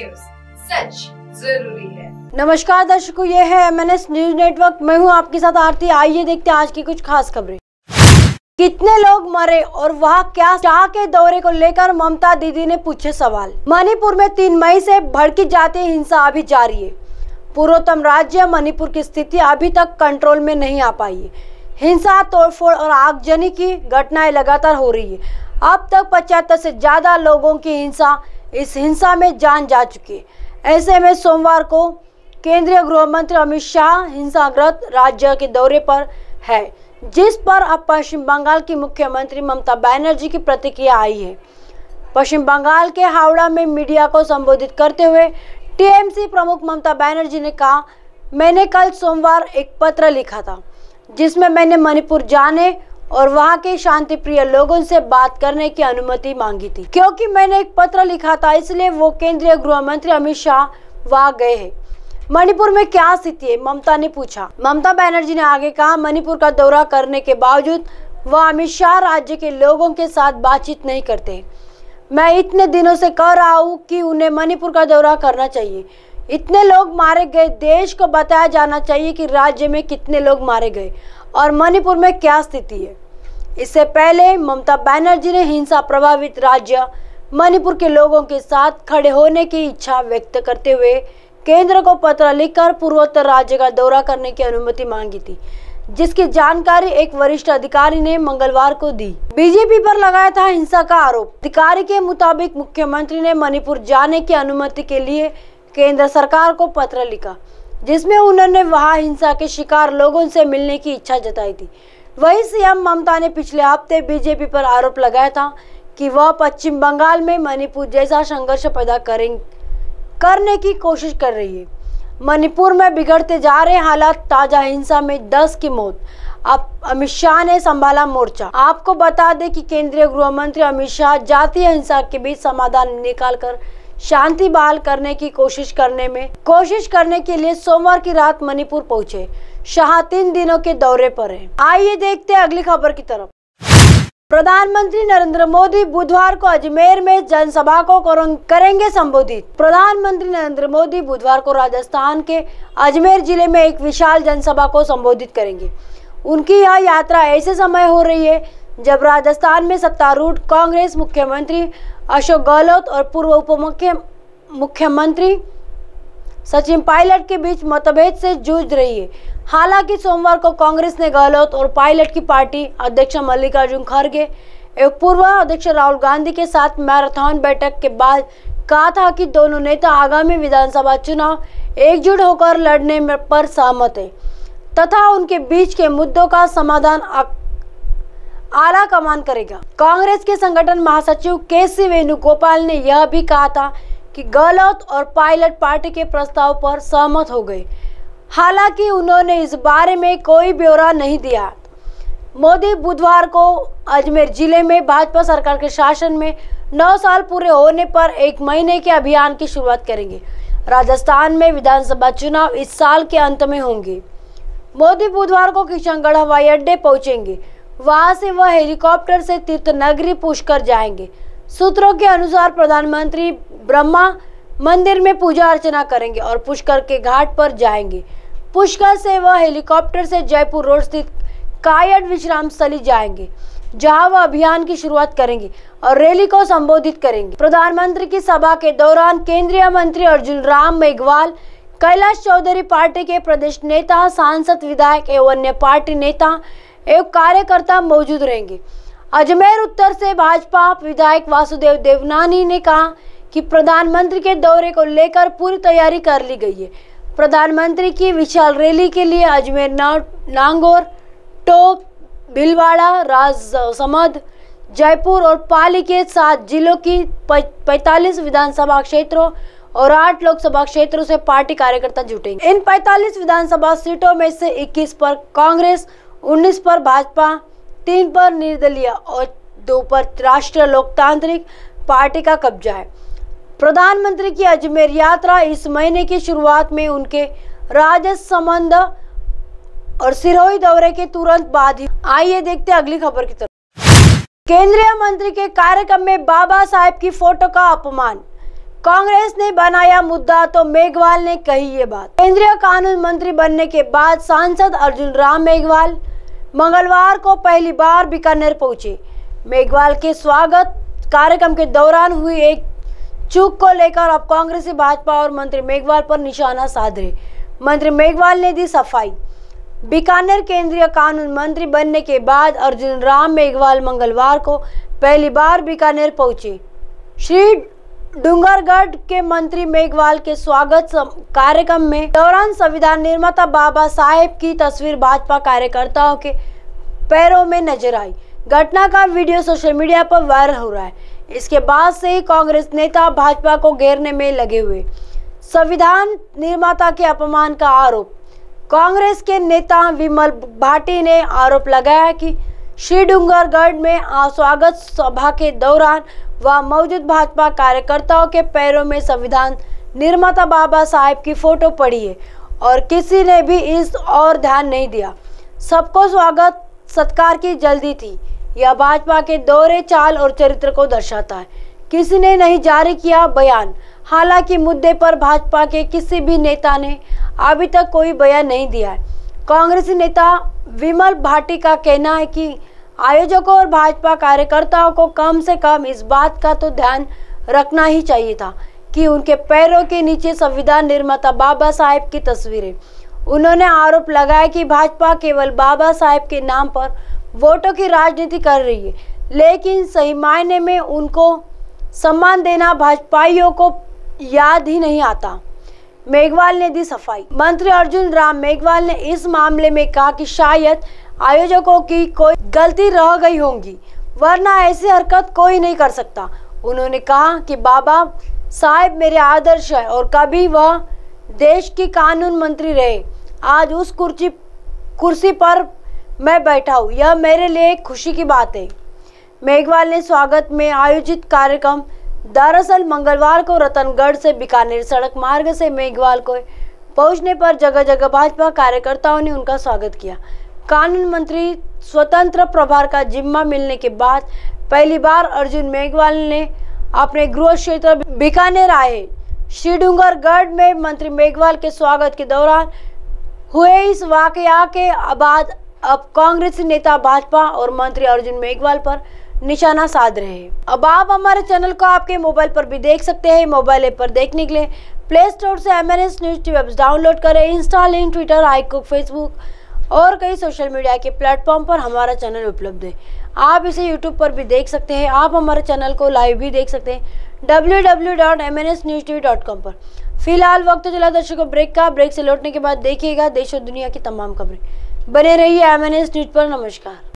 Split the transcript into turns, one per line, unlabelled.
News, सच जरूरी है।
नमस्कार दर्शकों, ये है MNS न्यूज नेटवर्क। मैं हूं आपके साथ आरती। आइए देखते हैं आज की कुछ खास खबरें। कितने लोग मरे और वहाँ क्या? शाह के दौरे को लेकर ममता दीदी ने पूछे सवाल। मणिपुर में 3 मई से भड़की जातीय हिंसा अभी जारी है। पूर्वोत्तर राज्य मणिपुर की स्थिति अभी तक कंट्रोल में नहीं आ पाई है। हिंसा, तोड़फोड़ और आगजनी की घटनाएं लगातार हो रही है। अब तक 75 से ज्यादा लोगों की इस हिंसा में जान जा चुकी है। ऐसे में सोमवार को केंद्रीय गृह मंत्री अमित शाह हिंसाग्रस्त राज्य के दौरे पर है, जिस पर अब पश्चिम बंगाल की मुख्यमंत्री ममता बनर्जी की प्रतिक्रिया आई है। पश्चिम बंगाल के हावड़ा में मीडिया को संबोधित करते हुए टीएमसी प्रमुख ममता बनर्जी ने कहा, मैंने कल सोमवार एक पत्र लिखा था जिसमें मैंने मणिपुर जाने और वहां के शांति प्रिय लोगों से बात करने की अनुमति मांगी थी। क्योंकि मैंने एक पत्र लिखा था, इसलिए वो केंद्रीय गृह मंत्री अमित शाह वहां गए हैं। मणिपुर में क्या स्थिति है? ममता ने पूछा। ममता बनर्जी ने आगे कहा, मणिपुर का दौरा करने के बावजूद वह अमित शाह राज्य के लोगों के साथ बातचीत नहीं करते। मैं इतने दिनों से कह रहा हूँ कि उन्हें मणिपुर का दौरा करना चाहिए। इतने लोग मारे गए, देश को बताया जाना चाहिए कि राज्य में कितने लोग मारे गए और मणिपुर में क्या स्थिति है। इससे पहले ममता बनर्जी ने हिंसा प्रभावित राज्य मणिपुर के लोगों के साथ खड़े होने की इच्छा व्यक्त करते हुए केंद्र को पत्र लिखकर पूर्वोत्तर राज्य का दौरा करने की अनुमति मांगी थी, जिसकी जानकारी एक वरिष्ठ अधिकारी ने मंगलवार को दी। बीजेपी पर लगाया था हिंसा का आरोप। अधिकारी के मुताबिक मुख्यमंत्री ने मणिपुर जाने की अनुमति के लिए केंद्र सरकार को पत्र लिखा, जिसमें उन्होंने वहां हिंसा के शिकार लोगों से मिलने की इच्छा जताई थी। वहीं सीएम ममता ने पिछले हफ्ते बीजेपी पर आरोप लगाया था कि वह पश्चिम बंगाल में मणिपुर जैसा संघर्ष पैदा करने की कोशिश कर रही है। मणिपुर में बिगड़ते जा रहे हालात, ताजा हिंसा में 10 की मौत। अब अमित शाह ने संभाला मोर्चा। आपको बता दें कि केंद्रीय गृह मंत्री अमित शाह जातीय हिंसा के बीच समाधान निकालकर शांति बहाल करने की कोशिश करने के लिए सोमवार की रात मणिपुर पहुंचे। शाह 3 दिनों के दौरे पर हैं। आइए देखते हैं अगली खबर की तरफ। प्रधानमंत्री नरेंद्र मोदी बुधवार को अजमेर में जनसभा को करेंगे संबोधित। प्रधानमंत्री नरेंद्र मोदी बुधवार को राजस्थान के अजमेर जिले में एक विशाल जनसभा को संबोधित करेंगे। उनकी यह यात्रा ऐसे समय हो रही है जब राजस्थान में सत्तारूढ़ कांग्रेस मुख्यमंत्री अशोक गहलोत और पूर्व उप मुख्यमंत्री सचिन पायलट के बीच मतभेद से जूझ रही है। हालांकि सोमवार को कांग्रेस ने गहलोत और पायलट की पार्टी अध्यक्ष मल्लिकार्जुन खड़गे एवं पूर्व अध्यक्ष राहुल गांधी के साथ मैराथन बैठक के बाद कहा था कि दोनों नेता आगामी विधानसभा चुनाव एकजुट होकर लड़ने पर सहमत है तथा उनके बीच के मुद्दों का समाधान आला कमान करेगा। कांग्रेस के संगठन महासचिव KC वेणुगोपाल ने यह भी कहा था कि गहलोत और पायलट पार्टी के प्रस्ताव पर सहमत हो गए। हालांकि उन्होंने इस बारे में कोई ब्यौरा नहीं दिया। मोदी बुधवार को अजमेर जिले में भाजपा सरकार के शासन में 9 साल पूरे होने पर 1 महीने के अभियान की शुरुआत करेंगे। राजस्थान में विधानसभा चुनाव इस साल के अंत में होंगे। मोदी बुधवार को किशनगढ़ हवाई अड्डे पहुंचेंगे। वहां से वह हेलीकॉप्टर से तीर्थ नगरी पुष्कर जाएंगे। सूत्रों के अनुसार प्रधानमंत्री ब्रह्मा मंदिर में पूजा अर्चना करेंगे और पुष्कर के घाट पर जाएंगे। पुष्कर से वह हेलीकॉप्टर से जयपुर रोड स्थित कायड विश्राम स्थली जाएंगे, जहां वह अभियान की शुरुआत करेंगे और रैली को संबोधित करेंगे। प्रधानमंत्री की सभा के दौरान केंद्रीय मंत्री अर्जुन राम मेघवाल, कैलाश चौधरी, पार्टी के प्रदेश नेता, सांसद, विधायक एवं अन्य पार्टी नेता एवं कार्यकर्ता मौजूद रहेंगे। अजमेर उत्तर से भाजपा विधायक वासुदेव देवनानी ने कहा कि प्रधानमंत्री के दौरे को लेकर पूरी तैयारी कर ली गई है। प्रधानमंत्री की विशाल रैली के लिए अजमेर, नागौर, टोंक, भीलवाड़ा, राजसमंद, जयपुर और पाली के 7 जिलों की 45 विधानसभा क्षेत्रों और 8 लोकसभा क्षेत्रों से पार्टी कार्यकर्ता जुटेंगे। इन 45 विधानसभा सीटों में से 21 पर कांग्रेस, 19 पर भाजपा, 3 पर निर्दलीय और 2 पर राष्ट्रीय लोकतांत्रिक पार्टी का कब्जा है। प्रधानमंत्री की अजमेर यात्रा इस महीने की शुरुआत में उनके राजसमंद और सिरोही दौरे के तुरंत बाद ही। आइए देखते हैं अगली खबर की तरफ। केंद्रीय मंत्री के कार्यक्रम में बाबा साहेब की फोटो का अपमान। कांग्रेस ने बनाया मुद्दा तो मेघवाल ने कही ये बात। केंद्रीय कानून मंत्री बनने के बाद सांसद अर्जुन राम मेघवाल मंगलवार को पहली बार बीकानेर पहुंचे। मेघवाल के स्वागत कार्यक्रम के दौरान हुई एक चूक को लेकर अब कांग्रेस, भाजपा और मंत्री मेघवाल पर निशाना साध रहे। मंत्री मेघवाल ने दी सफाई। बीकानेर केंद्रीय कानून मंत्री बनने के बाद अर्जुन राम मेघवाल मंगलवार को पहली बार बीकानेर पहुंचे। श्री डूंगरगढ़ के मंत्री मेघवाल के स्वागत कार्यक्रम में दौरान संविधान निर्माता बाबा साहेब की तस्वीर भाजपा कार्यकर्ताओं के पैरों में नजर आई। घटना का वीडियो सोशल मीडिया पर वायरल हो रहा है। इसके बाद से ही कांग्रेस नेता भाजपा को घेरने में लगे हुए। संविधान निर्माता के अपमान का आरोप। कांग्रेस के नेता विमल भाटी ने आरोप लगाया कि श्री डूंगरगढ़ में स्वागत सभा के दौरान वह मौजूद भाजपा कार्यकर्ताओं के पैरों में संविधान निर्माता बाबा साहेब की फोटो पड़ी है और किसी ने भी इस और ध्यान नहीं दिया। सबको स्वागत सत्कार की जल्दी थी। यह भाजपा के दौरे, चाल और चरित्र को दर्शाता है। किसी ने नहीं जारी किया बयान। हालांकि मुद्दे पर भाजपा के किसी भी नेता ने अभी तक कोई बयान नहीं दिया है। कांग्रेसी नेता विमल भाटी का कहना है कि आयोजकों और भाजपा कार्यकर्ताओं को कम से कम इस बात का तो ध्यान रखना ही चाहिए था कि उनके पैरों के नीचे संविधान निर्माता बाबा साहेब की तस्वीर है। उन्होंने आरोप लगाया कि भाजपा केवल बाबा साहेब के नाम पर वोटों की राजनीति कर रही है, लेकिन सही मायने में उनको सम्मान देना भाजपाइयों को याद ही नहीं आता। मेघवाल ने दी सफाई। मंत्री अर्जुन राम मेघवाल ने इस मामले में कहा कि शायद आयोजकों की कोई गलती रह गई होगी, वरना ऐसी हरकत कोई नहीं कर सकता। उन्होंने कहा कि बाबा साहेब मेरे आदर्श है और कभी वह देश की कानून मंत्री रहे। आज उस कुर्सी पर मैं बैठा हूँ, यह मेरे लिए खुशी की बात है। मेघवाल ने स्वागत में आयोजित कार्यक्रम दरअसल मंगलवार को रतनगढ़ से बीकानेर सड़क मार्ग से मेघवाल को पहुंचने पर जगह जगह भाजपा कार्यकर्ताओं ने उनका स्वागत किया। कानून मंत्री स्वतंत्र प्रभार का जिम्मा मिलने के बाद पहली बार अर्जुन मेघवाल ने अपने गृह क्षेत्र बीकानेर आए। श्री डूंगरगढ़ में मंत्री मेघवाल के स्वागत के दौरान हुए इस वाकया के बाद अब कांग्रेसी नेता भाजपा और मंत्री अर्जुन मेघवाल पर निशाना साध रहे हैं। अब आप हमारे चैनल को आपके मोबाइल पर भी देख सकते हैं। मोबाइल ऐप पर देखने के लिए प्ले स्टोर से MNS news TV apps download करें। Insta, link, Twitter, iQOO, Facebook और कई सोशल मीडिया के प्लेटफॉर्म पर हमारा चैनल उपलब्ध है। आप इसे यूट्यूब पर भी देख सकते हैं। आप हमारे चैनल को लाइव भी देख सकते हैं www.mnsnewstv.com पर। फिलहाल वक्त चला दर्शकों ब्रेक का। ब्रेक से लौटने के बाद देखिएगा देश और दुनिया की तमाम खबरें। बने रहिए MNS न्यूज पर। नमस्कार।